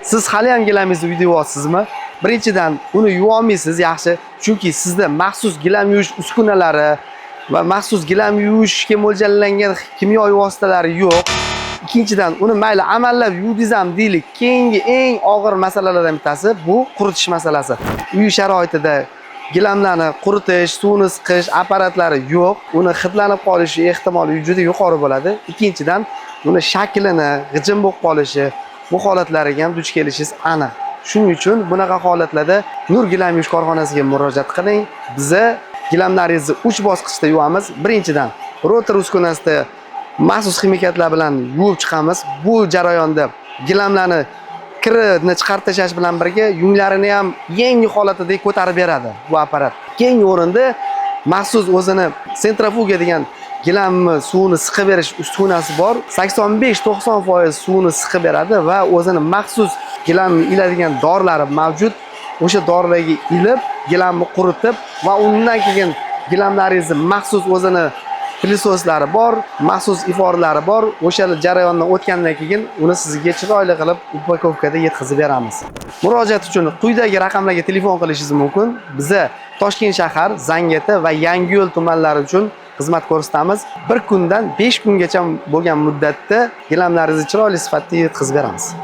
Siz hali ham gilamingizni uyda yuvyapsizmi? Birinchidan uni yuva olmaysiz yaxshi, chunki sizda maxsus gilam yuvish uskunalari va maxsus gilam yuvishga mo'ljallangan kimyoviy vositalari yo'q. Ikkinchidan uni mayli amallab yuvdingiz ham deylik, keyingi eng og'ir masalalardan bittasi bu quritish masalasi. Uy sharoitida gilamlarni quritish, suvni siqish apparatlari yo'q. Uni hidlanib qolishi ehtimoli juda yuqori bo'ladi. Ikkinchidan uni shaklini, g'ijim bo'lib qolishi, bu holatlariga ham duch kelishingiz aniq. Shuning uchun bunaqa holatlarda Nur gilam yuvish korxonasiga murojaat qiling. Biza gilamlaringizni 3 bosqichda yuvamiz. Birinchidan rotor uskunasida maxsus ximikatlar bilan yuvib chiqamiz. Bu jarayonda gilamlarni kirini chiqarib tashlash bilan birga yunglarini ham yangi holatida ko'tarib beradi bu apparat. Keyingi o'rinda maxsus o'zini sentrifuga degan gilamni suvni siqib berish uskunasi bor. 85-90% suvni siqib beradi va o'zini maxsus gilamni iladigan dorilar mavjud. O'sha dorilarga ilib, gilamni quritib va undan keyin gilamlaringizni maxsus o'zini pilisoslari bor, maxsus iforlari bor. O'sha jarayondan o'tgandan keyin uni sizga chiroyli qilib upakovkada yetkazib beramiz. Murojaat uchun quyidagi raqamlarga telefon qilishingiz mumkin. Biza Toshkent shahar, Zangiota va Yangiyo'l tumanlari uchun xizmat ko'rsatamiz. Bir kundan 5 kungacha bo'lgan muddatda gilamlaringizni chiroyli sifatda yetkazib beramiz.